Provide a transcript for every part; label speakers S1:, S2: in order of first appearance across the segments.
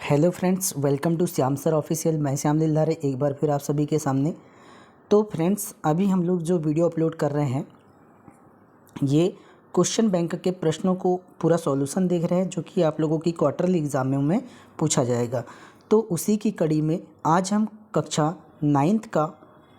S1: Hello friends, welcome to Shyam sir official. मैं श्याम दिलधारे एक बार फिर आप सभी के सामने। तो फ्रेंड्स, अभी हम लोग जो वीडियो अपलोड कर रहे हैं ये क्वेश्चन बैंक के प्रश्नों को पूरा सॉल्यूशन देख रहे हैं जो कि आप लोगों की क्वार्टरली एग्जामों में पूछा जाएगा। तो उसी की कड़ी में आज हम कक्षा 9th का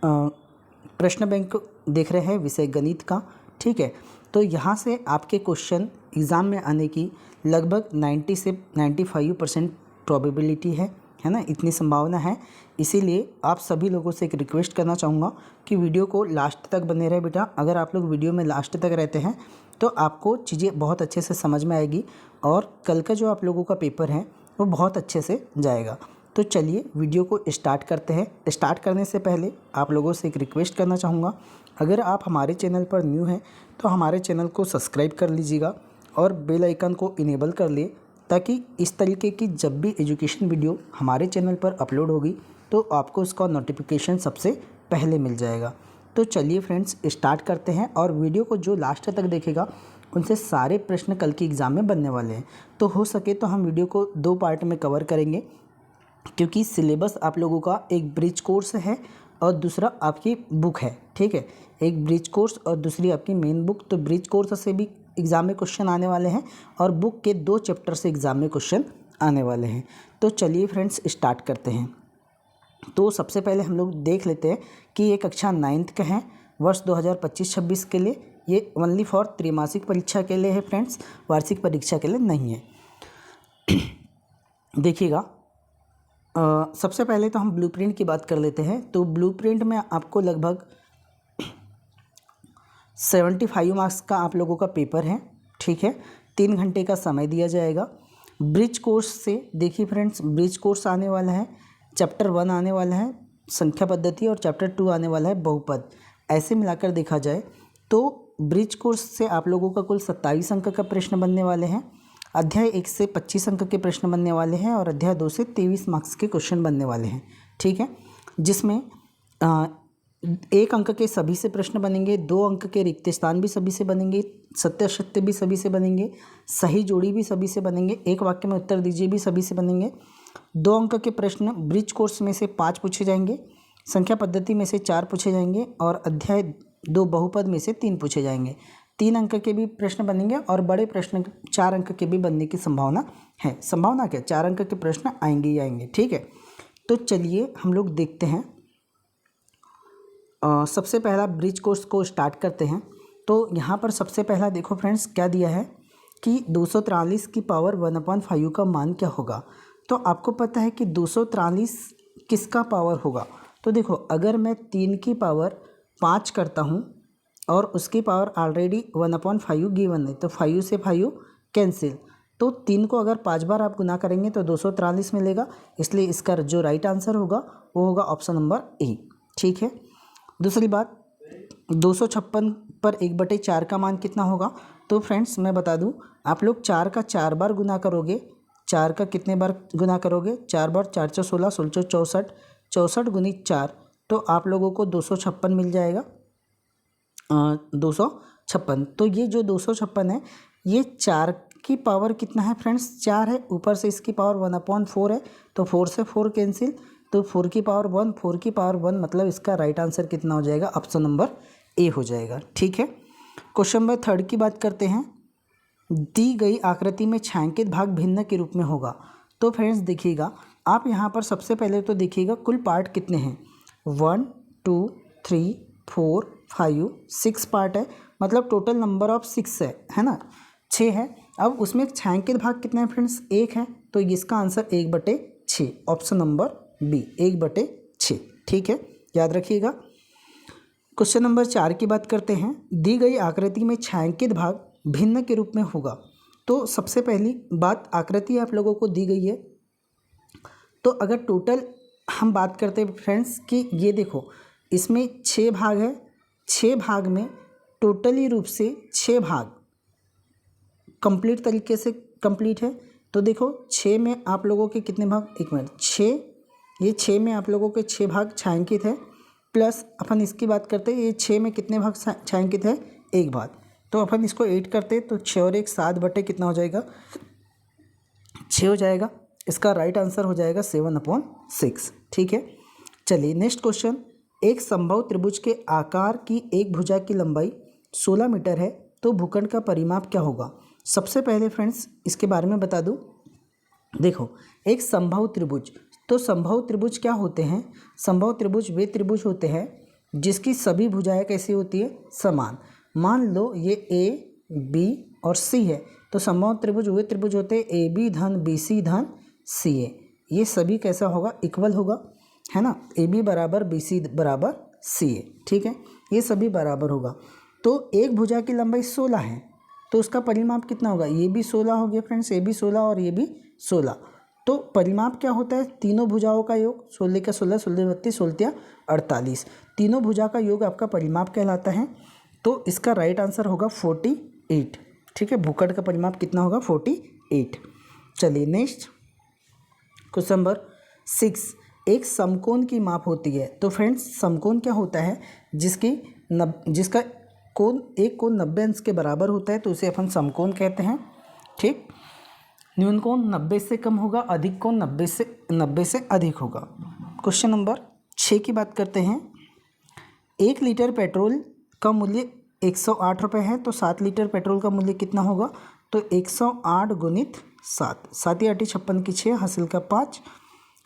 S1: प्रश्न बैंक देख रहे हैं, विषय गणित का। ठीक है, तो यहाँ से आपके क्वेश्चन एग्ज़ाम में आने की लगभग 90 से 95% प्रोबेबिलिटी है ना, इतनी संभावना है। इसीलिए आप सभी लोगों से एक रिक्वेस्ट करना चाहूँगा कि वीडियो को लास्ट तक बने रहे बेटा। अगर आप लोग वीडियो में लास्ट तक रहते हैं तो आपको चीज़ें बहुत अच्छे से समझ में आएगी और कल का जो आप लोगों का पेपर है वो बहुत अच्छे से जाएगा। तो चलिए वीडियो को स्टार्ट करते हैं। स्टार्ट करने से पहले आप लोगों से एक रिक्वेस्ट करना चाहूँगा, अगर आप हमारे चैनल पर न्यू हैं तो हमारे चैनल को सब्सक्राइब कर लीजिएगा और बेल आइकन को इनेबल कर लिए, ताकि इस तरीके की जब भी एजुकेशन वीडियो हमारे चैनल पर अपलोड होगी तो आपको उसका नोटिफिकेशन सबसे पहले मिल जाएगा। तो चलिए फ्रेंड्स स्टार्ट करते हैं, और वीडियो को जो लास्ट तक देखेगा उनसे सारे प्रश्न कल की एग्ज़ाम में बनने वाले हैं। तो हो सके तो हम वीडियो को 2 पार्ट में कवर करेंगे, क्योंकि सिलेबस आप लोगों का एक ब्रिज कोर्स है और दूसरा आपकी बुक है। ठीक है, एक ब्रिज कोर्स और दूसरी आपकी मेन बुक। तो ब्रिज कोर्स से भी एग्ज़ाम में क्वेश्चन आने वाले हैं और बुक के 2 चैप्टर से एग्ज़ाम में क्वेश्चन आने वाले हैं। तो चलिए फ्रेंड्स स्टार्ट करते हैं। तो सबसे पहले हम लोग देख लेते हैं कि ये कक्षा 9th का है, वर्ष 2025-26 के लिए। ये ओनली फॉर त्रैमासिक परीक्षा के लिए है फ्रेंड्स, वार्षिक परीक्षा के लिए नहीं है। देखिएगा, सबसे पहले तो हम ब्लूप्रिंट की बात कर लेते हैं। तो ब्लूप्रिंट में आपको लगभग 75 मार्क्स का आप लोगों का पेपर है। ठीक है, 3 घंटे का समय दिया जाएगा। ब्रिज कोर्स से देखिए फ्रेंड्स, ब्रिज कोर्स आने वाला है, चैप्टर 1 आने वाला है संख्या पद्धति और चैप्टर 2 आने वाला है बहुपद। ऐसे मिलाकर देखा जाए तो ब्रिज कोर्स से आप लोगों का कुल 27 अंक का प्रश्न बनने वाले हैं। अध्याय 1 से 25 अंक के प्रश्न बनने वाले हैं और अध्याय 2 से 23 मार्क्स के क्वेश्चन बनने वाले हैं। ठीक है, जिसमें 1 अंक के सभी से प्रश्न बनेंगे, 2 अंक के रिक्त स्थान भी सभी से बनेंगे, सत्य असत्य भी सभी से बनेंगे, सही जोड़ी भी सभी से बनेंगे, एक वाक्य में उत्तर दीजिए भी सभी से बनेंगे। 2 अंक के प्रश्न ब्रिज कोर्स में से 5 पूछे जाएंगे, संख्या पद्धति में से 4 पूछे जाएंगे और अध्याय 2 बहुपद में से 3 पूछे जाएंगे। 3 अंक के भी प्रश्न बनेंगे और बड़े प्रश्न 4 अंक के भी बनने की संभावना है। संभावना क्या, 4 अंक के प्रश्न आएंगे ही आएंगे। ठीक है, तो चलिए हम लोग देखते हैं। सबसे पहला ब्रिज कोर्स को स्टार्ट करते हैं। तो यहाँ पर सबसे पहला देखो फ्रेंड्स क्या दिया है कि 243 की पावर 1/5 का मान क्या होगा। तो आपको पता है कि 243 किसका पावर होगा। तो देखो, अगर मैं 3 की पावर 5 करता हूँ और उसकी पावर ऑलरेडी 1/5 गिवन है, तो 5 से 5 कैंसिल, तो 3 को अगर 5 बार आप गुना करेंगे तो 243 मिलेगा। इसलिए इसका जो राइट आंसर होगा वो होगा ऑप्शन नंबर ए। ठीक है, दूसरी बात, 256 पर 1/4 का मान कितना होगा। तो फ्रेंड्स मैं बता दूं, आप लोग 4 का 4 बार गुना करोगे। 4 का कितने बार गुना करोगे, 4 बार, 4 × 16, 16 × 64, 64 × 4, तो आप लोगों को 256 मिल जाएगा। 256। तो ये जो 256 है, ये 4 की पावर कितना है फ्रेंड्स, 4 है, ऊपर से इसकी पावर 1/4 है, तो 4 से 4 कैंसिल, तो 4 की पावर 1, 4 की पावर 1, मतलब इसका राइट आंसर कितना हो जाएगा, ऑप्शन नंबर ए हो जाएगा। ठीक है, क्वेश्चन नंबर 3 की बात करते हैं। दी गई आकृति में छायांकित भाग भिन्न के रूप में होगा। तो फ्रेंड्स देखिएगा, आप यहाँ पर सबसे पहले तो देखिएगा कुल पार्ट कितने हैं, 1 2 3 4 5 6 पार्ट है, मतलब टोटल नंबर ऑफ 6 है ना, 6 है। अब उसमें छायांकित भाग कितना है फ्रेंड्स, 1 है, तो इसका आंसर 1/6, ऑप्शन नंबर बी, 1/6। ठीक है, याद रखिएगा। क्वेश्चन नंबर 4 की बात करते हैं। दी गई आकृति में छायांकित भाग भिन्न के रूप में होगा। तो सबसे पहली बात, आकृति आप लोगों को दी गई है, तो अगर टोटल हम बात करते हैं फ्रेंड्स कि ये देखो, इसमें 6 भाग है, 6 भाग में टोटली रूप से 6 भाग कंप्लीट तरीके से कंप्लीट है। तो देखो 6 में आप लोगों के कितने भाग, 1 मिनट, 6, ये 6 में आप लोगों के 6 भाग छायांकित है, प्लस अपन इसकी बात करते हैं, ये 6 में कितने भाग छायांकित है, 1 भाग, तो अपन इसको 8 करते हैं, तो 6 और 1 7 बटे कितना हो जाएगा, 6 हो जाएगा। इसका राइट आंसर हो जाएगा 7/6। ठीक है, चलिए नेक्स्ट क्वेश्चन। एक समबाहु त्रिभुज के आकार की एक भुजा की लंबाई 16 मीटर है, तो भूखंड का परिमाप क्या होगा? सबसे पहले फ्रेंड्स इसके बारे में बता दूं। देखो, एक समबाहु त्रिभुज, तो समबाहु त्रिभुज क्या होते हैं? समबाहु त्रिभुज वे त्रिभुज होते हैं जिसकी सभी भुजाएं कैसी होती है? समान। मान लो ये ए, बी और सी है, तो समबाहु त्रिभुज वे त्रिभुज होते हैं ए बी धन बी सी धन सी ए। ये सभी कैसा होगा? इक्वल होगा, है ना। ए बी बराबर बी सी बराबर सी ए। ठीक है, ये सभी बराबर होगा। तो एक भुजा की लंबाई 16 है, तो उसका परिमाप कितना होगा? ये भी 16 हो गया फ्रेंड्स, ये भी 16 और ये भी 16। तो परिमाप क्या होता है? तीनों भुजाओं का योग, 16 का 16, 16 32, 16 48, तीनों भुजा का योग आपका परिमाप कहलाता है। तो इसका राइट आंसर होगा 48। ठीक है, भूखंड का परिमाप कितना होगा? 48। चलिए नेक्स्ट क्वेश्चन नंबर 6। एक समकोण की माप होती है, तो फ्रेंड्स समकोण क्या होता है? जिसका कोण, एक कोण 90 अंश के बराबर होता है, तो उसे अपन समकोण कहते हैं। ठीक, न्यून कोण 90 से कम होगा, अधिक कोण 90 से अधिक होगा। क्वेश्चन नंबर 6 की बात करते हैं। 1 लीटर पेट्रोल का मूल्य 108 रुपये है, तो 7 लीटर पेट्रोल का मूल्य कितना होगा? तो 108 गुणित 7, 7 8 56 की 6, हासिल का 5,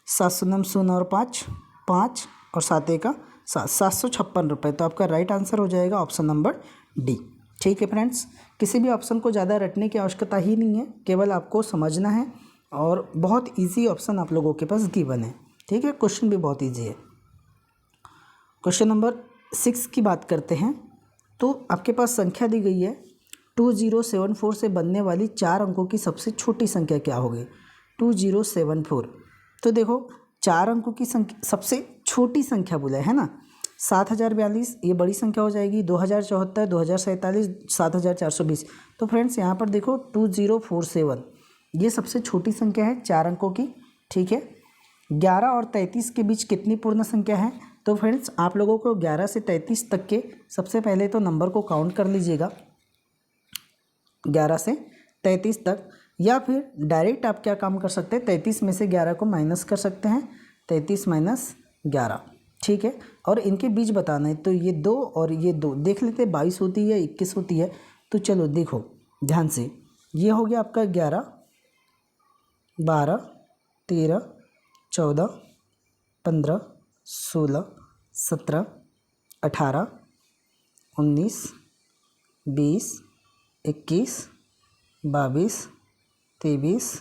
S1: 7 शून्य 0 और 5 5 और 7 1 7, 756 रुपये। तो आपका राइट आंसर हो जाएगा ऑप्शन नंबर डी। ठीक है फ्रेंड्स, किसी भी ऑप्शन को ज़्यादा रटने की आवश्यकता ही नहीं है, केवल आपको समझना है और बहुत इजी ऑप्शन आप लोगों के पास गिवन है। ठीक है, क्वेश्चन भी बहुत इजी है। क्वेश्चन नंबर 6 की बात करते हैं। तो आपके पास संख्या दी गई है 2074 से बनने वाली 4 अंकों की सबसे छोटी संख्या क्या होगी? 2074। तो देखो 4 अंकों की संख्या, सबसे छोटी संख्या बोला है ना, 7042 ये बड़ी संख्या हो जाएगी, 2074, 2047, 7420। तो फ्रेंड्स यहाँ पर देखो 2047 ये सबसे छोटी संख्या है 4 अंकों की। ठीक है, 11 और 33 के बीच कितनी पूर्ण संख्या है? तो फ्रेंड्स आप लोगों को 11 से 33 तक के सबसे पहले तो नंबर को काउंट कर लीजिएगा, 11 से 33 तक, या फिर डायरेक्ट आप क्या काम कर सकते हैं, 33 में से 11 को माइनस कर सकते हैं, 33 माइनस 11। ठीक है, और इनके बीच बताना है, तो ये 2 और ये 2 देख लेते हैं, 22 होती है 21 होती है। तो चलो देखो ध्यान से, ये हो गया आपका 11, 12, 13, 14, 15, 16, 17, 18, 19, 20, 21, 22, 23,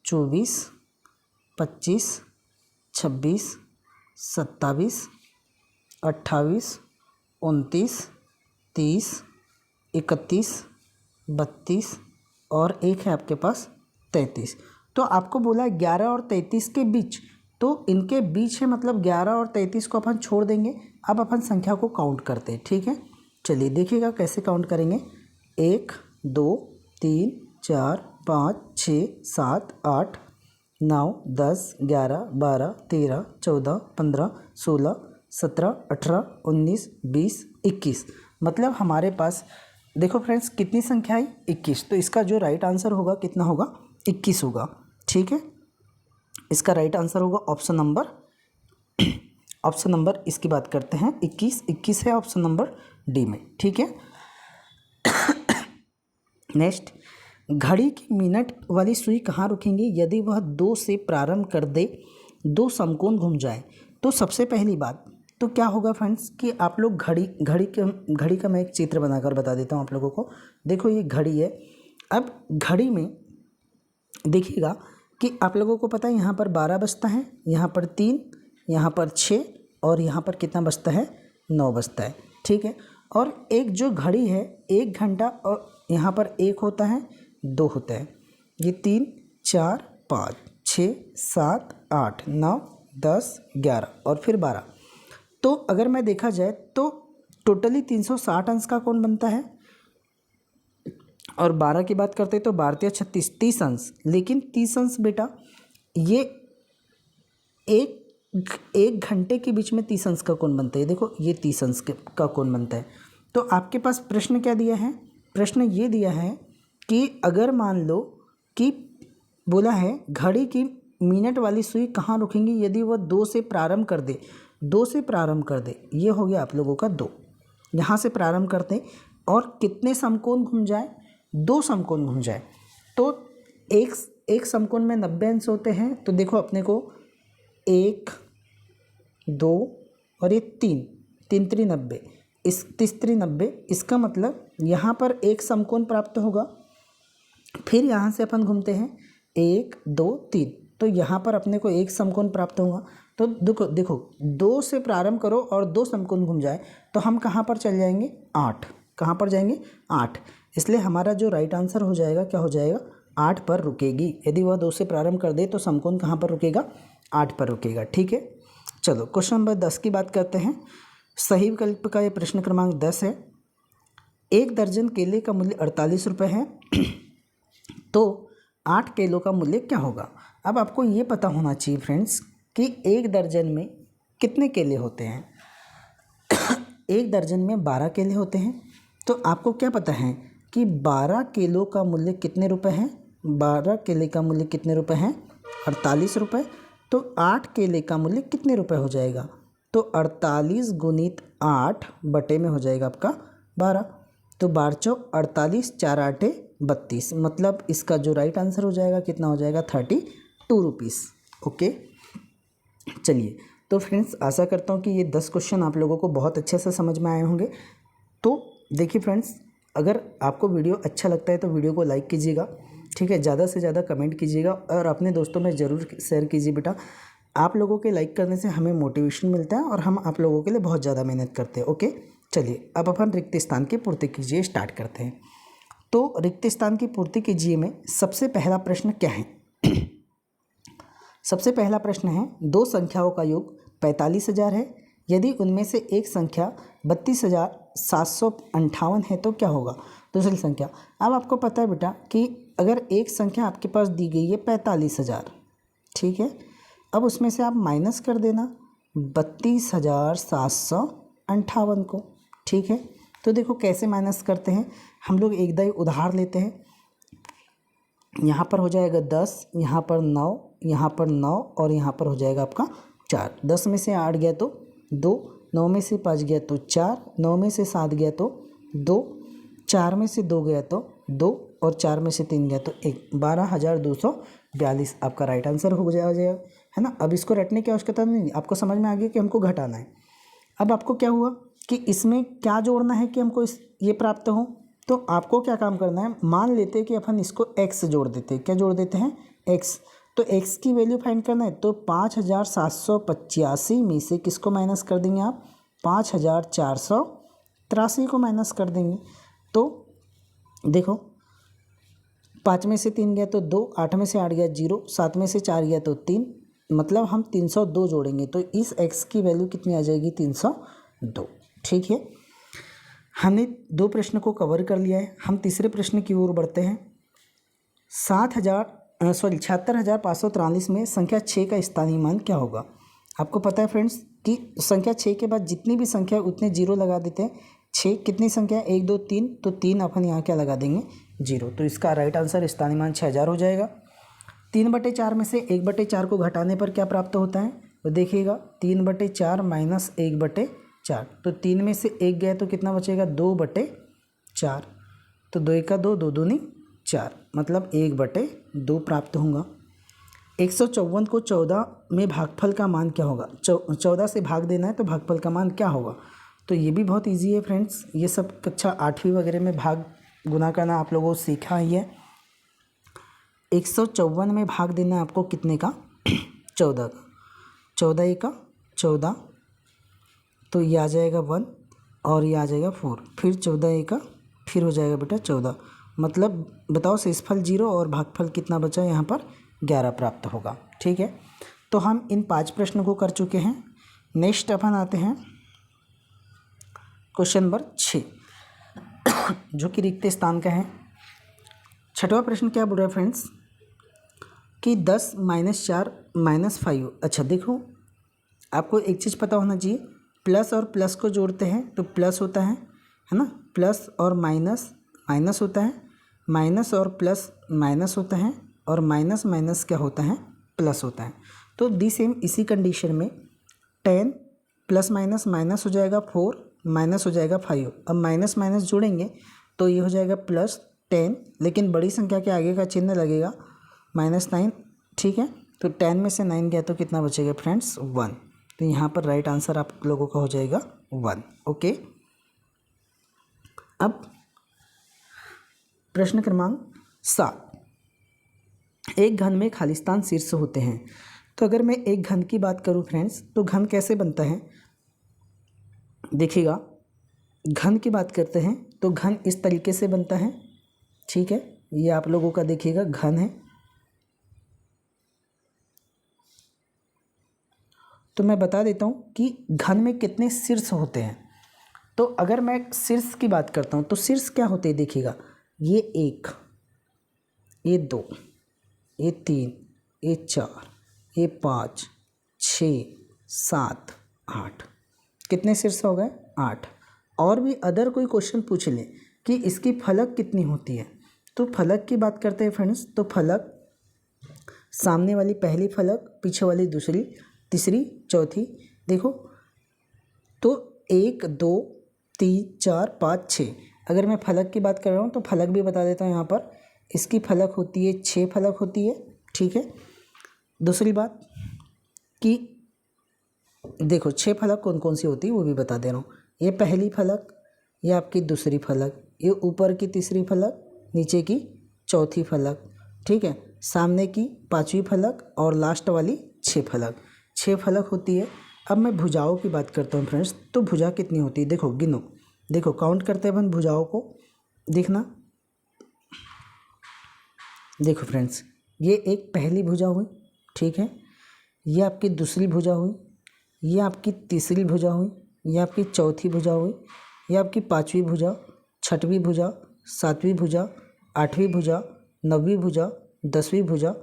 S1: 24, 25, 26, 27, 28, 29, 30, 31, 32 और एक है आपके पास 33। तो आपको बोला 11 और 33 के बीच, तो इनके बीच है, मतलब 11 और 33 को अपन छोड़ देंगे। अब अपन संख्या को काउंट करते हैं। ठीक है, चलिए देखिएगा कैसे काउंट करेंगे। 1 2 3 4 5 6 7 8 9 10 11 12 13 14 15 16 17 18 19 20 21। मतलब हमारे पास देखो फ्रेंड्स कितनी संख्या आई? 21। तो इसका जो राइट आंसर होगा कितना होगा? 21 होगा। ठीक है, इसका राइट आंसर होगा ऑप्शन नंबर इसकी बात करते हैं 21 है ऑप्शन नंबर डी में। ठीक है, नेक्स्ट, घड़ी की मिनट वाली सुई कहाँ रुकेंगी यदि वह 2 से प्रारंभ कर दे, 2 समकोण घूम जाए? तो सबसे पहली बात तो क्या होगा फ्रेंड्स कि आप लोग घड़ी का मैं एक चित्र बनाकर बता देता हूँ आप लोगों को। देखो ये घड़ी है। अब घड़ी में देखिएगा कि आप लोगों को पता है यहाँ पर 12 बजता है, यहाँ पर 3, यहाँ पर 6 और यहाँ पर कितना बजता है? 9 बजता है। ठीक है, और एक जो घड़ी है 1 घंटा, और यहाँ पर 1 होता है, 2 होता है, ये 3 4 5 6 7 8 9 10 11 और फिर 12। तो अगर मैं देखा जाए तो टोटली 360 अंश का कोण बनता है, और 12 की बात करते हैं तो 12 या 36 30 अंश। लेकिन 30 अंश बेटा ये एक घंटे के बीच में 30 अंश का कोण बनता है। देखो ये 30 अंश का कोण बनता है। तो आपके पास प्रश्न क्या दिया है? प्रश्न ये दिया है कि अगर मान लो कि बोला है घड़ी की मिनट वाली सुई कहाँ रुकेंगी यदि वह 2 से प्रारंभ कर दे। 2 से प्रारंभ कर दे, ये हो गया आप लोगों का 2। यहाँ से प्रारंभ करते और कितने समकोण घूम जाए, 2 समकोण घूम जाए। तो एक समकोण में 90 अंश होते हैं। तो देखो अपने को 1 2 और ये 3 3 90, इस 3 90, इसका मतलब यहाँ पर एक समकोण प्राप्त होगा। फिर यहाँ से अपन घूमते हैं 1 2 3, तो यहाँ पर अपने को एक समकोण प्राप्त होगा। तो देखो 2 से प्रारंभ करो और 2 समकोण घूम जाए तो हम कहाँ पर चल जाएंगे, 8। कहाँ पर जाएंगे, 8। इसलिए हमारा जो राइट आंसर हो जाएगा क्या हो जाएगा, 8 पर रुकेगी। यदि वह 2 से प्रारंभ कर दे तो समकोण कहाँ पर रुकेगा, 8 पर रुकेगा। ठीक है, चलो क्वेश्चन नंबर 10 की बात करते हैं। सही विकल्प का ये प्रश्न क्रमांक 10 है। 1 दर्जन केले का मूल्य 48 रुपये है तो 8 केलों का मूल्य क्या होगा। अब आपको ये पता होना चाहिए फ्रेंड्स कि 1 दर्जन में कितने केले होते हैं। 1 दर्जन में 12 केले होते हैं। तो आपको क्या पता है कि 12 केलों का मूल्य कितने रुपए हैं, 12 केले का मूल्य कितने रुपए हैं, 48 रुपये। तो 8 केले का मूल्य कितने रुपए हो जाएगा, तो 48 गुणित 8 बटे में हो जाएगा आपका 12। तो 12 चौक 48, 4 8 32, मतलब इसका जो राइट आंसर हो जाएगा कितना हो जाएगा, 32 रुपीज़। ओके, चलिए तो फ्रेंड्स आशा करता हूँ कि ये 10 क्वेश्चन आप लोगों को बहुत अच्छे से समझ में आए होंगे। तो देखिए फ्रेंड्स, अगर आपको वीडियो अच्छा लगता है तो वीडियो को लाइक कीजिएगा, ठीक है, ज़्यादा से ज़्यादा कमेंट कीजिएगा और अपने दोस्तों में ज़रूर शेयर कीजिए। बेटा आप लोगों के लाइक करने से हमें मोटिवेशन मिलता है और हम आप लोगों के लिए बहुत ज़्यादा मेहनत करते हैं। ओके, चलिए अब अपन रिक्त स्थान की पूर्ति कीजिए स्टार्ट करते हैं। तो रिक्त स्थान की पूर्ति कीजिए में सबसे पहला प्रश्न क्या है। सबसे पहला प्रश्न है 2 संख्याओं का योग 45,000 है, यदि उनमें से एक संख्या 32,758 है तो क्या होगा। दूसरी संख्या, अब आपको पता है बेटा कि अगर एक संख्या आपके पास दी गई है 45,000, ठीक है, अब उसमें से आप माइनस कर देना 32,758 को। ठीक है, तो देखो कैसे माइनस करते हैं, हम लोग एक दाई उधार लेते हैं। यहाँ पर हो जाएगा 10, यहाँ पर 9, यहाँ पर 9 और यहाँ पर हो जाएगा आपका 4। 10 में से 8 गया तो 2, 9 में से 5 गया तो 4, 9 में से 7 गया तो 2, 4 में से 2 गया तो 2 और 4 में से 3 गया तो 1। 12,242 आपका राइट आंसर हो जाएगा, है ना। अब इसको रटने की आवश्यकता नहीं, आपको समझ में आ गया कि हमको घटाना है। अब आपको क्या हुआ कि इसमें क्या जोड़ना है कि हमको ये प्राप्त हो, तो आपको क्या काम करना है, मान लेते हैं कि अपन इसको x जोड़ देते हैं। क्या जोड़ देते हैं, x। तो x की वैल्यू फाइंड करना है तो 5,785 में से किसको माइनस कर देंगे आप, 5,483 को माइनस कर देंगे। तो देखो 5 में से 3 गया तो 2, 8 में से 8 गया 0, 7 में से 4 गया तो 3, मतलब हम 302 जोड़ेंगे तो इस x की वैल्यू कितनी आ जाएगी, 302। ठीक है, हमने 2 प्रश्न को कवर कर लिया है। हम तीसरे प्रश्न की ओर बढ़ते हैं। 76,543 में संख्या 6 का स्थानीय मान क्या होगा। आपको पता है फ्रेंड्स कि संख्या 6 के बाद जितनी भी संख्या उतने 0 लगा देते हैं। 6 कितनी संख्या है, 1 2 3, तो 3 अपन यहाँ क्या लगा देंगे, 0। तो इसका राइट आंसर स्थानीय मान 6000 हो जाएगा। 3/4 में से 1/4 को घटाने पर क्या प्राप्त होता है, वो देखिएगा 3/4 माइनस 1/4, तो 3 में से 1 गया तो कितना बचेगा, 2/4। तो 2 का 2, 2 दूनी 4, मतलब 1/2 प्राप्त होगा। 154 को 14 में भागफल का मान क्या होगा। 14 से भाग देना है तो भागफल का मान क्या होगा। तो ये भी बहुत इजी है फ्रेंड्स, ये सब कक्षा 8वीं वगैरह में भाग गुना करना आप लोगों को सीखा ही है। 154 में भाग देना है आपको कितने का, 14 का। 14 1 14, तो ये आ जाएगा 1 और ये आ जाएगा 4, फिर 14 1 फिर हो जाएगा बेटा 14, मतलब बताओ शेषफल 0 और भागफल कितना बचा, यहाँ पर 11 प्राप्त होगा। ठीक है, तो हम इन 5 प्रश्नों को कर चुके हैं। नेक्स्ट अपन आते हैं क्वेश्चन नंबर 6 जो कि रिक्त स्थान का है। 6वां प्रश्न क्या बोल रहा है फ्रेंड्स कि 10 - 4 - 5। अच्छा देखो, आपको एक चीज़ पता होना चाहिए, प्लस और प्लस को जोड़ते हैं तो प्लस होता है ना, प्लस और माइनस माइनस होता है, माइनस और प्लस माइनस होता है, और माइनस माइनस क्या होता है, प्लस होता है। तो दी सेम इसी कंडीशन में 10 प्लस माइनस माइनस हो जाएगा 4, माइनस हो जाएगा 5। अब माइनस माइनस जोड़ेंगे तो ये हो जाएगा +10, लेकिन बड़ी संख्या के आगे का चिन्ह लगेगा -9, ठीक है। तो 10 में से 9 गया तो कितना बचेगा फ्रेंड्स, 1। तो यहाँ पर राइट आंसर आप लोगों का हो जाएगा 1। ओके, अब प्रश्न क्रमांक 7। एक घन में खालिस्तान शीर्ष होते हैं। तो अगर मैं एक घन की बात करूं फ्रेंड्स, तो घन कैसे बनता है, देखिएगा। घन की बात करते हैं तो घन इस तरीके से बनता है, ठीक है। ये आप लोगों का देखिएगा घन है। तो मैं बता देता हूँ कि घन में कितने शीर्ष होते हैं। तो अगर मैं शीर्ष की बात करता हूँ तो शीर्ष क्या होते हैं, देखिएगा। ये 1, ये 2, ये 3, ये 4, ये 5, 6, 7, 8। कितने शीर्ष हो गए, 8। और भी अदर कोई क्वेश्चन पूछ ले कि इसकी फलक कितनी होती है, तो फलक की बात करते हैं फ्रेंड्स। तो फलक सामने वाली पहली फलक, पीछे वाली दूसरी, तीसरी, चौथी। देखो तो 1 2 3 4 5 6। अगर मैं फलक की बात कर रहा हूँ तो फलक भी बता देता हूँ। यहाँ पर इसकी फलक होती है 6 फलक होती है, ठीक है। दूसरी बात कि देखो 6 फलक कौन कौन सी होती है वो भी बता दे रहा हूँ। ये पहली फलक, ये आपकी दूसरी फलक, ये ऊपर की तीसरी फलक, नीचे की चौथी फलक, ठीक है। सामने की 5वीं फलक और लास्ट वाली 6 फलक। 6 फलक होती है। अब मैं भुजाओं की बात करता हूँ फ्रेंड्स। तो भुजा कितनी होती है, देखो गिनो, देखो काउंट करते हैं अपन भुजाओं को। देखना, देखो फ्रेंड्स, ये एक पहली भुजा हुई, ठीक है। ये आपकी दूसरी भुजा हुई, ये आपकी तीसरी भुजा हुई, ये आपकी चौथी भुजा हुई, ये आपकी 5वीं भुजा, 6वीं भुजा, 7वीं भुजा, 8वीं भुजा, 9वीं भुजा, 10वीं भुजा,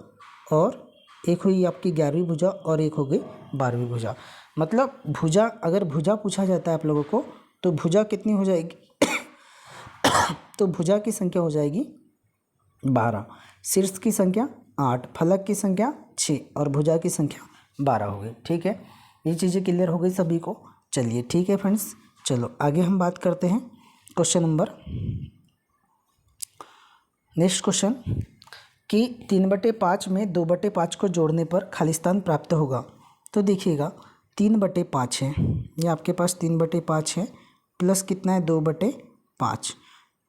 S1: और एक हुई आपकी 11वीं भुजा, और एक हो गई 12वीं भुजा। मतलब भुजा, अगर भुजा पूछा जाता है आप लोगों को तो भुजा कितनी हो जाएगी तो भुजा की संख्या हो जाएगी 12, शीर्ष की संख्या 8, फलक की संख्या 6 और भुजा की संख्या 12 हो गई, ठीक है। ये चीज़ें क्लियर हो गई सभी को। चलिए ठीक है फ्रेंड्स, चलो आगे हम बात करते हैं क्वेश्चन नंबर, नेक्स्ट क्वेश्चन कि 3/5 में 2/5 को जोड़ने पर खालिस्तान प्राप्त होगा। तो देखिएगा 3/5 है, ये आपके पास 3/5 है, प्लस कितना है 2/5।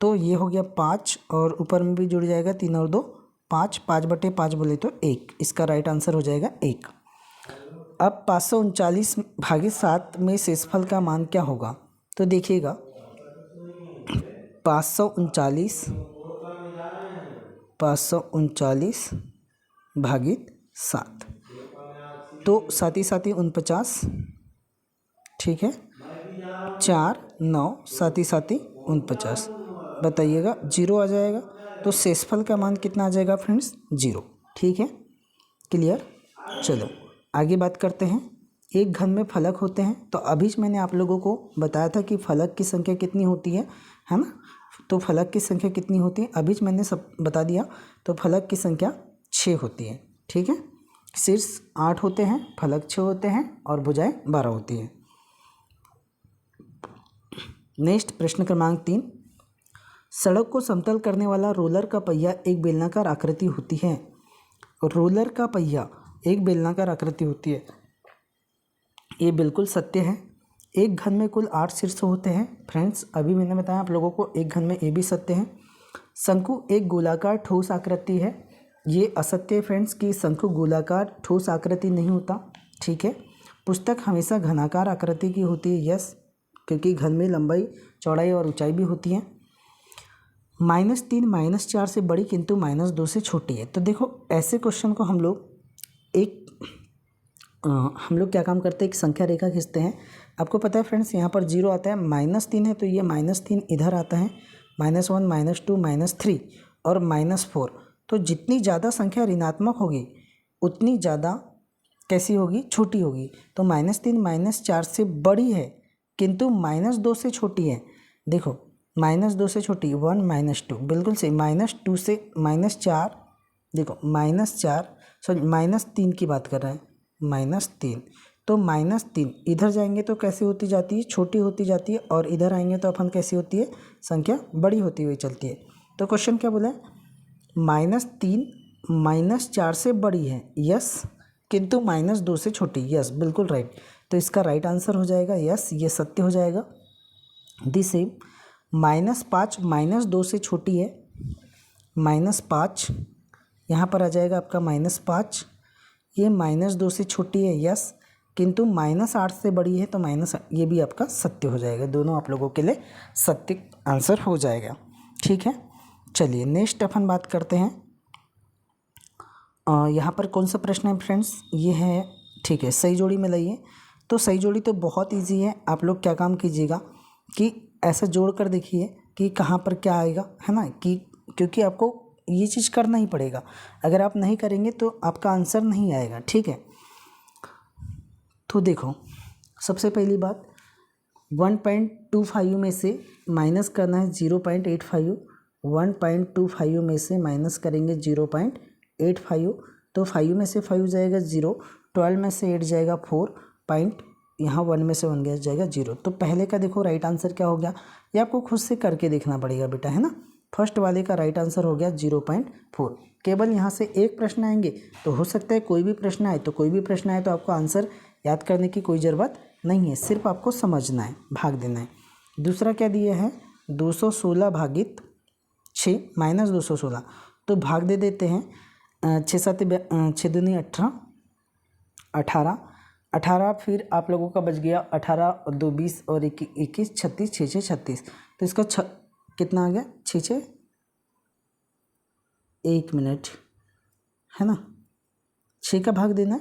S1: तो ये हो गया 5 और ऊपर में भी जुड़ जाएगा 3 और 2 5, 5/5 बोले तो 1। इसका राइट आंसर हो जाएगा 1। अब 539/7 में शेषफल का मान क्या होगा। तो देखिएगा 539/7, तो साथ ही 49, ठीक है। 4 9 साथ ही 49, बताइएगा 0 आ जाएगा। तो शेषफल का मान कितना आ जाएगा फ्रेंड्स, 0, ठीक है। क्लियर, चलो आगे बात करते हैं। एक घन में फलक होते हैं। तो अभी मैंने आप लोगों को बताया था कि फलक की संख्या कितनी होती है ना। तो फलक की संख्या कितनी होती है अभी मैंने सब बता दिया। तो फलक की संख्या 6 होती है, ठीक है। शीर्ष 8 होते हैं, फलक 6 होते हैं और भुजाएं 12 होती हैं। नेक्स्ट प्रश्न क्रमांक 3। सड़क को समतल करने वाला रोलर का पहिया एक बेलनाकार आकृति होती है। रोलर का पहिया एक बेलनाकार आकृति होती है, ये बिल्कुल सत्य है। एक घन में कुल 8 शीर्ष होते हैं फ्रेंड्स, अभी मैंने बताया आप लोगों को। एक घन में ये भी सत्य है। शंकु एक गोलाकार ठोस आकृति है, ये असत्य है फ्रेंड्स कि शंकु गोलाकार ठोस आकृति नहीं होता, ठीक है। पुस्तक हमेशा घनाकार आकृति की होती है, यस, क्योंकि घन में लंबाई चौड़ाई और ऊंचाई भी होती है। -3 -4 से बड़ी किंतु -2 से छोटी है। तो देखो ऐसे क्वेश्चन को हम लोग क्या काम करते हैं, एक संख्या रेखा खींचते हैं। आपको पता है फ्रेंड्स यहाँ पर 0 आता है, -3 है तो ये -3 इधर आता है, -1 -2 -3 और -4। तो जितनी ज़्यादा संख्या ऋणात्मक होगी उतनी ज़्यादा कैसी होगी, छोटी होगी। तो -3 -4 से बड़ी है किंतु -2 से छोटी है। देखो -2 से छोटी 1 -2, बिल्कुल सही। -2 से -4 देखो -4 सॉरी -3 की बात कर रहे हैं, -3। तो -3 इधर जाएंगे तो कैसे होती जाती है, छोटी होती जाती है, और इधर आएंगे तो अपन कैसी होती है, संख्या बड़ी होती हुई चलती है। तो क्वेश्चन क्या बोला है, -3 -4 से बड़ी है, यस, किंतु -2 से छोटी, यस, बिल्कुल राइट। तो इसका राइट आंसर हो जाएगा यस, ये सत्य हो जाएगा। दी सेम -5 -2 से छोटी है, -5 यहाँ पर आ जाएगा आपका -5, ये -2 से छोटी है, यस, किंतु -8 से बड़ी है, तो ये भी आपका सत्य हो जाएगा। दोनों आप लोगों के लिए सत्य आंसर हो जाएगा। ठीक है, चलिए नेक्स्ट अपन बात करते हैं। यहाँ पर कौन सा प्रश्न है फ्रेंड्स, ये है, ठीक है, सही जोड़ी में लाइए। तो सही जोड़ी तो बहुत इजी है। आप लोग क्या काम कीजिएगा कि ऐसा जोड़ कर देखिए कि कहाँ पर क्या आएगा, है ना, कि क्योंकि आपको ये चीज़ करना ही पड़ेगा। अगर आप नहीं करेंगे तो आपका आंसर नहीं आएगा। ठीक है, तो देखो, सबसे पहली बात 1.25 में से माइनस करना है 0.85। 1.25 में से माइनस करेंगे 0.85, तो 5 में से 5 जाएगा 0, 12 में से 8 जाएगा 4 पॉइंट, यहाँ 1 में से 1 गया जाएगा 0। तो पहले का देखो राइट आंसर क्या हो गया, ये आपको खुद से करके देखना पड़ेगा बेटा, है ना। फर्स्ट वाले का राइट आंसर हो गया 0.4। केवल यहाँ से एक प्रश्न आएंगे, तो हो सकता है कोई भी प्रश्न आए, तो कोई भी प्रश्न आए तो आपको आंसर याद करने की कोई ज़रूरत नहीं है, सिर्फ आपको समझना है, भाग देना है। दूसरा क्या दिया है, 216 भागित 6 -216, तो भाग दे देते हैं। 6 7 6 दूनी 18, 18 फिर आप लोगों का बच गया 18 और 2 20 और 21 36, 6 6 36। तो इसका कितना आ गया, 6 6, 1 मिनट, है ना, 6 का भाग देना है,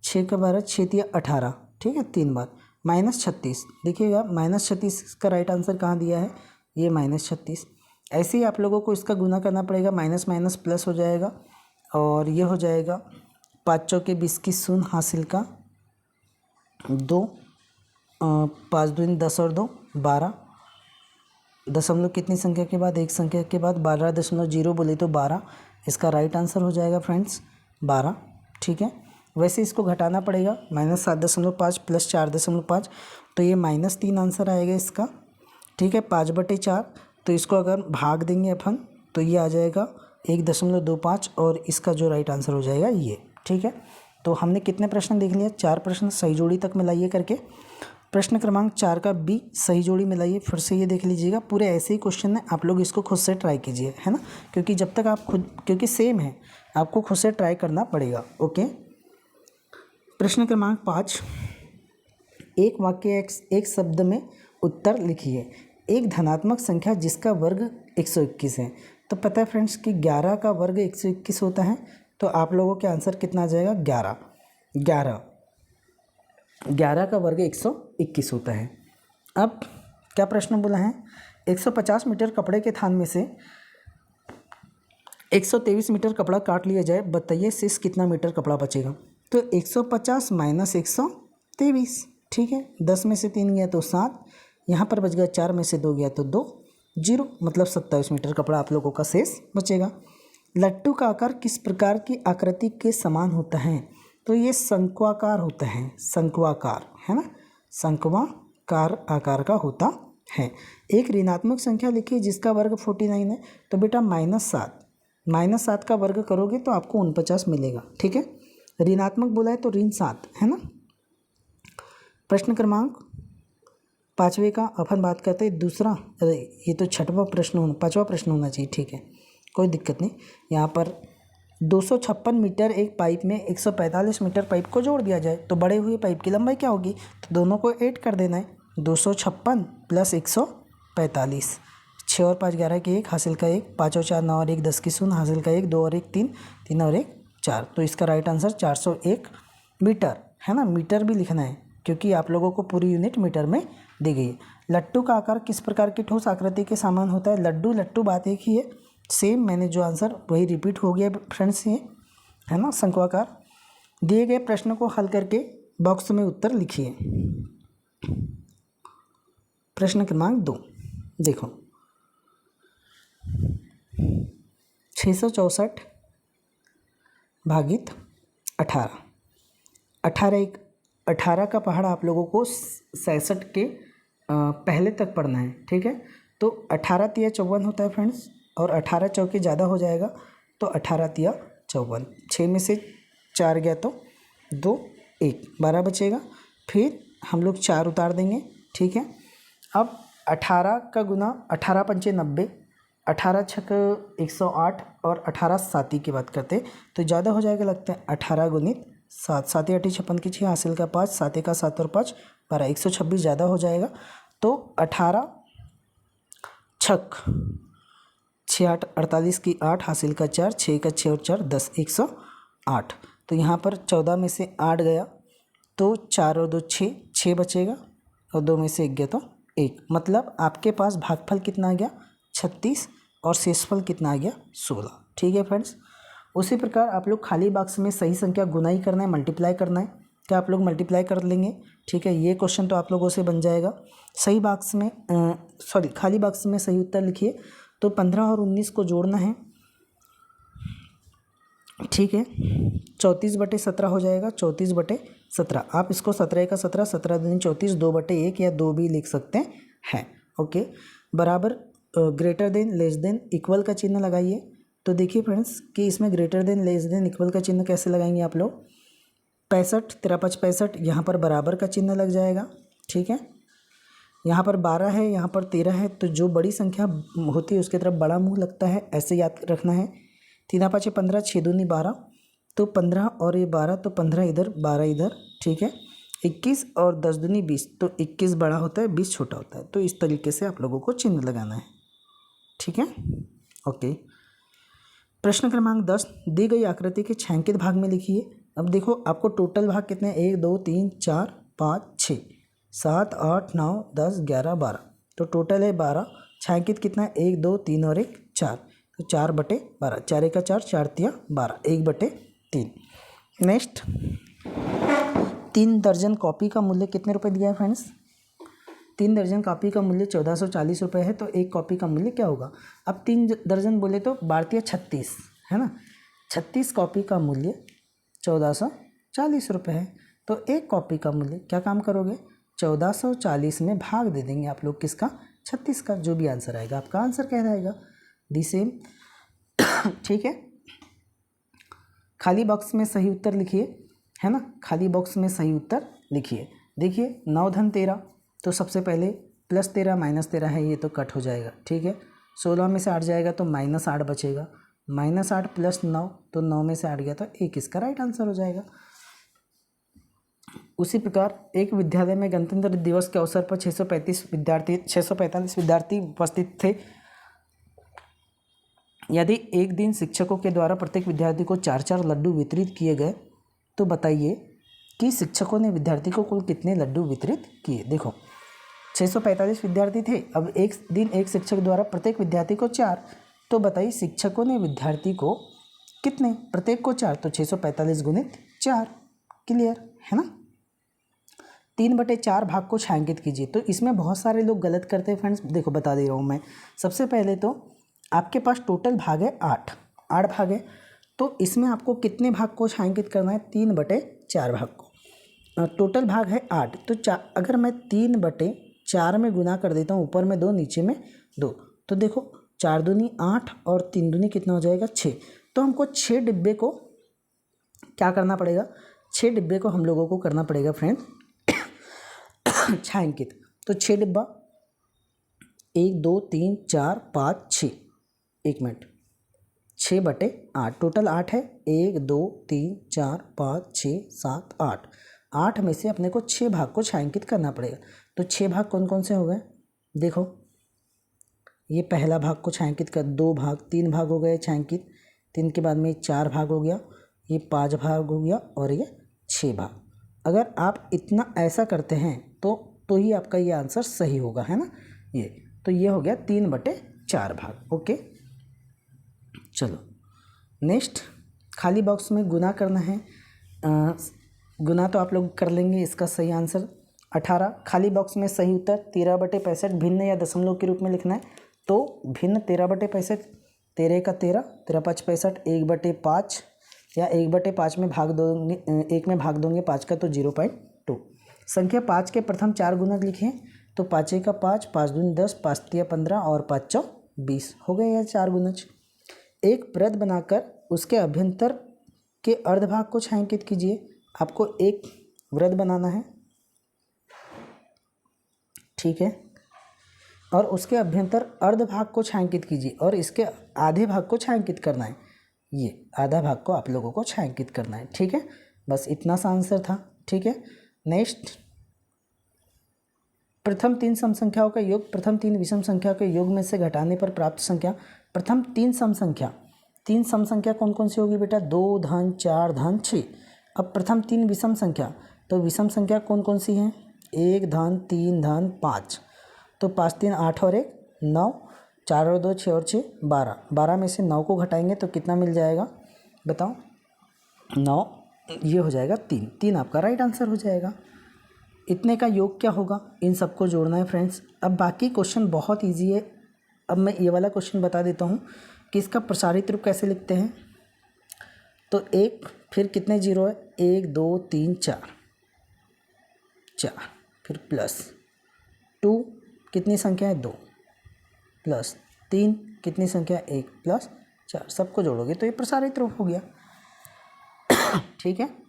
S1: 6 का 12, 6 तिया 18, ठीक है, 3 बार, -36। देखिएगा -36 का राइट आंसर कहाँ दिया है, ये -36। ऐसे ही आप लोगों को इसका गुना करना पड़ेगा, माइनस माइनस प्लस हो जाएगा, और ये हो जाएगा 5 चौके 20 की शून्य हासिल का 2, 5 दूनी 10 और 2 12, दशमलव कितनी संख्या के बाद, एक संख्या के बाद 12.0 बोले तो 12, इसका राइट आंसर हो जाएगा फ्रेंड्स 12। ठीक है, वैसे इसको घटाना पड़ेगा, -7.5 प्लस 4.5, तो ये -3 आंसर आएगा इसका। ठीक है, 5/4, तो इसको अगर भाग देंगे अपन तो ये आ जाएगा 1.25, और इसका जो राइट आंसर हो जाएगा ये। ठीक है, तो हमने कितने प्रश्न देख लिया, 4 प्रश्न सही जोड़ी तक मिलाइए करके। प्रश्न क्रमांक 4 का बी सही जोड़ी मिलाइए, फिर से ये देख लीजिएगा, पूरे ऐसे ही क्वेश्चन है, आप लोग इसको खुद से ट्राई कीजिए, है ना, क्योंकि जब तक आप खुद, क्योंकि सेम है, आपको खुद से ट्राई करना पड़ेगा। ओके, प्रश्न क्रमांक 5, एक वाक्य एक शब्द में उत्तर लिखिए। एक धनात्मक संख्या जिसका वर्ग 121 है। तो पता है फ्रेंड्स कि 11 का वर्ग 121 होता है, तो आप लोगों के आंसर कितना आ जाएगा, 11 का वर्ग 121 होता है। अब क्या प्रश्न बोला है, 150 मीटर कपड़े के थान में से 123 मीटर कपड़ा काट लिया जाए, बताइए शेष कितना मीटर कपड़ा बचेगा। तो 150 माइनस 123, ठीक है, 10 में से 3 गया तो 7, यहाँ पर बच गया 4 में से 2 गया तो 2, 0, मतलब 27 मीटर कपड़ा आप लोगों का शेष बचेगा। लट्टू का आकार किस प्रकार की आकृति के समान होता है। तो ये शंक्वाकार होता है, शंक्वाकार, है ना, शंक्वाकार आकार का होता है। एक ऋणात्मक संख्या लिखिए जिसका वर्ग 49 है। तो बेटा -7 का वर्ग करोगे तो आपको 49 मिलेगा। ठीक है, ऋणात्मक बोला है तो ऋण 7, है ना। प्रश्न क्रमांक 5वें का अपन बात करते हैं दूसरा, अरे ये तो 5वां प्रश्न होना चाहिए। ठीक है, कोई दिक्कत नहीं। यहाँ पर 256 मीटर एक पाइप में 145 मीटर पाइप को जोड़ दिया जाए तो बड़े हुए पाइप की लंबाई क्या होगी। तो दोनों को ऐड कर देना है, 256 प्लस 145, 6 और 5 11 की 1 हासिल का 1, 5 और 4 9 और 1 10 की 0 हासिल का 1, 2 और 1 3, 3 और 1 4। तो इसका राइट आंसर 401 मीटर, है ना। मीटर भी लिखना है क्योंकि आप लोगों को पूरी यूनिट मीटर में दी गई है। लट्टू का आकार किस प्रकार की ठोस आकृति के समान होता है। लट्टू बात एक ही है, सेम मैंने जो आंसर वही रिपीट हो गया फ्रेंड्स, ये है ना, शंक्वाकार। दिए गए प्रश्न को हल करके बॉक्स में उत्तर लिखिए। प्रश्न क्रमांक 2 देखो, 664 भागित 18। 18 का पहाड़ा आप लोगों को 67 के पहले तक पढ़ना है, ठीक है। तो 18 तिया 54 होता है फ्रेंड्स, और 18 चौके ज़्यादा हो जाएगा तो 18 तिया 54। 6 में से 4 गया तो 2 1 12 बचेगा। फिर हम लोग 4 उतार देंगे, ठीक है। अब 18 का गुना 18 पंचे 90, 18 छक 108 और 18 साती की बात करते तो ज़्यादा हो जाएगा लगता है। 18 गुणित 7, 7 8 56 की 6 हासिल का 5, 7 का 7 और 5 12, 126 ज़्यादा हो जाएगा। तो 18 छक 6 8 48 की 8 हासिल का 4, 6 का 6 और 4 10, 108। तो यहाँ पर 14 में से 8 गया तो 4 और 2 6, 6 बचेगा और 2 में से 1 गया तो 1। मतलब आपके पास भागफल कितना आ गया 36 और शेषफल कितना आ गया 16, ठीक है फ्रेंड्स। उसी प्रकार आप लोग खाली बॉक्स में सही संख्या गुनाई करना है, मल्टीप्लाई करना है, क्या आप लोग मल्टीप्लाई कर लेंगे, ठीक है। ये क्वेश्चन तो आप लोगों से बन जाएगा। सही बॉक्स में खाली बॉक्स में सही उत्तर लिखिए। तो 15 और 19 को जोड़ना है, ठीक है। 34/17 हो जाएगा, 34/17। आप इसको 17 का 17, 17 दूनी 34, 2/1 या 2 भी लिख सकते हैं, ओके। बराबर greater than less than equal का चिन्ह लगाइए। तो देखिए फ्रेंड्स कि इसमें greater than less than equal का चिन्ह कैसे लगाएंगे आप लोग। 65 13 5 65, यहाँ पर बराबर का चिन्ह लग जाएगा, ठीक है। यहाँ पर 12 है, यहाँ पर 13 है, तो जो बड़ी संख्या होती है उसकी तरफ बड़ा मुंह लगता है, ऐसे याद रखना है। 3 5 15, 6 दूनी 12, तो 15 और ये 12, तो 15 इधर 12 इधर, ठीक है। 21 और 10 दूनी 20, तो 21 बड़ा होता है 20 छोटा होता है। तो इस तरीके से आप लोगों को चिन्ह लगाना है, ठीक है, ओके। प्रश्न क्रमांक 10, दी गई आकृति के छायांकित भाग में लिखिए। अब देखो आपको टोटल भाग कितने, 1 2 3 4 5 6 7 8 9 10 11 12, तो टोटल है 12। छायांकित कितना है, 1 2 3 और 1 4, तो 4/12, 4 का 4, 4 तिया 12, 1/3। नेक्स्ट, 3 दर्जन कॉपी का मूल्य कितने रुपए दिया है फ्रेंड्स। 3 दर्जन कॉपी का मूल्य 1440 रुपये है, तो एक कॉपी का मूल्य क्या होगा। अब 3 दर्जन बोले तो 12 36 है ना, 36 कॉपी का मूल्य 1440 रुपये है। तो एक कॉपी का मूल्य क्या काम करोगे, 1440 में भाग दे देंगे आप लोग किसका, 36 का। जो भी आंसर आएगा आपका आंसर क्या रहेगा, दी सेम, ठीक है। खाली बॉक्स में सही उत्तर लिखिए, है ना, खाली बॉक्स में सही उत्तर लिखिए। देखिए 9 धन 13, तो सबसे पहले +13 -13 है, ये तो कट हो जाएगा, ठीक है। 16 में से 8 जाएगा तो -8 बचेगा, -8 + 9, तो 9 में से 8 गया तो 1 इसका राइट आंसर हो जाएगा। उसी प्रकार एक विद्यालय में गणतंत्र दिवस के अवसर पर 645 विद्यार्थी उपस्थित थे। यदि एक दिन शिक्षकों के द्वारा प्रत्येक विद्यार्थी को 4-4 लड्डू वितरित किए गए तो बताइए कि शिक्षकों ने विद्यार्थी को कुल कितने लड्डू वितरित किए। देखो 645 विद्यार्थी थे, अब एक दिन एक शिक्षक द्वारा प्रत्येक विद्यार्थी को 4, तो बताइए शिक्षकों ने विद्यार्थी को कितने, प्रत्येक को 4, तो 645 गुणित 4, क्लियर है ना। 3/4 भाग को छायांकित कीजिए। तो इसमें बहुत सारे लोग गलत करते हैं फ्रेंड्स, देखो बता दे रहा हूँ मैं। सबसे पहले तो आपके पास टोटल भाग है 8 भाग है, तो इसमें आपको कितने भाग को छायांकित करना है, 3/4 भाग को। टोटल भाग है 8, तो अगर मैं 3/4 में गुना कर देता हूँ, ऊपर में 2 नीचे में 2, तो देखो 4 दूनी 8 और 3 दूनी कितना हो जाएगा 6। तो हमको 6 डिब्बे को क्या करना पड़ेगा, 6 डिब्बे को हम लोगों को करना पड़ेगा फ्रेंड छायांकित। तो 6 डिब्बा 1 2 3 4 5 6, 1 मिनट, 6/8, टोटल 8 है, 1 2 3 4 5 6 7 8, 8 में से अपने को 6 भाग को छायांकित करना पड़ेगा। तो 6 भाग कौन कौन से हो गए, देखो ये पहला भाग को छायांकित कर, 2 भाग 3 भाग हो गए छायांकित, 3 के बाद में 4 भाग हो गया, ये 5 भाग हो गया और ये 6 भाग। अगर आप इतना ऐसा करते हैं तो ही आपका ये आंसर सही होगा, है ना। ये तो ये हो गया 3/4 भाग, ओके। चलो नेक्स्ट, खाली बॉक्स में गुना करना है। गुना तो आप लोग कर लेंगे, इसका सही आंसर 18। खाली बॉक्स में सही उत्तर 13/65 भिन्न या दशमलव के रूप में लिखना है। तो भिन्न 13/65, 13 का 13, 13 5 65, 1/5, या 1/5 में भाग दोगे, 1 में भाग दोगे 5 का तो 0.2। संख्या 5 के प्रथम 4 गुणक लिखें तो 5 1 का 5, 5 दूनी 10, 5 3 15 और 5 4 20 हो गए यह 4 गुणज। एक वृत्त बनाकर उसके अभ्यंतर के अर्धभाग को छायांकित कीजिए। आपको एक वृत्त बनाना है, ठीक है, और उसके अभ्यंतर अर्धभाग को छायांकित कीजिए और इसके आधे भाग को छायांकित करना है। ये आधा भाग को आप लोगों को छायांकित करना है, ठीक है। बस इतना सा आंसर था, ठीक है। नेक्स्ट, प्रथम 3 सम संख्याओं का योग प्रथम 3 विषम संख्या के योग में से घटाने पर प्राप्त संख्या। प्रथम 3 सम संख्या, 3 सम संख्या कौन कौन सी होगी बेटा? 2 धन 4 धन 6। अब प्रथम 3 विषम संख्या, तो विषम संख्या कौन कौन सी हैं? 1 धन 3 धन 5, तो 5 3 8 और 1 9, 4 और 2 6 और 6 12। 12 में से 9 को घटाएंगे तो कितना मिल जाएगा बताओ? 9, ये हो जाएगा 3। 3 आपका राइट आंसर हो जाएगा। इतने का योग क्या होगा? इन सबको जोड़ना है फ्रेंड्स। अब बाकी क्वेश्चन बहुत इजी है। अब मैं ये वाला क्वेश्चन बता देता हूँ कि इसका प्रसारित रूप कैसे लिखते हैं। तो 1 फिर कितने जीरो है? 1 2 3 4, फिर प्लस 2 कितनी संख्या है? 2, प्लस 3 कितनी संख्या? 1 प्लस 4। सबको जोड़ोगे तो ये प्रसारित रूप हो गया, ठीक है।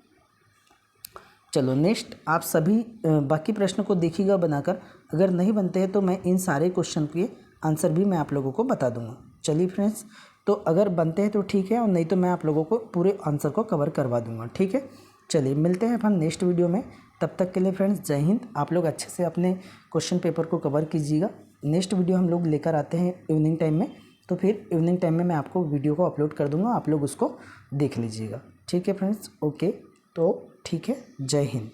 S1: चलो नेक्स्ट, आप सभी बाकी प्रश्न को देखिएगा बनाकर। अगर नहीं बनते हैं तो मैं इन सारे क्वेश्चन के आंसर भी मैं आप लोगों को बता दूंगा। चलिए फ्रेंड्स, तो अगर बनते हैं तो ठीक है और नहीं तो मैं आप लोगों को पूरे आंसर को कवर करवा दूंगा, ठीक है। चलिए मिलते हैं अपन नेक्स्ट वीडियो में। तब तक के लिए फ्रेंड्स जय हिंद। आप लोग अच्छे से अपने क्वेश्चन पेपर को कवर कीजिएगा। नेक्स्ट वीडियो हम लोग लेकर आते हैं इवनिंग टाइम में, तो फिर इवनिंग टाइम में मैं आपको वीडियो को अपलोड कर दूँगा, आप लोग उसको देख लीजिएगा, ठीक है फ्रेंड्स। ओके, तो ठीक है, जय हिंद।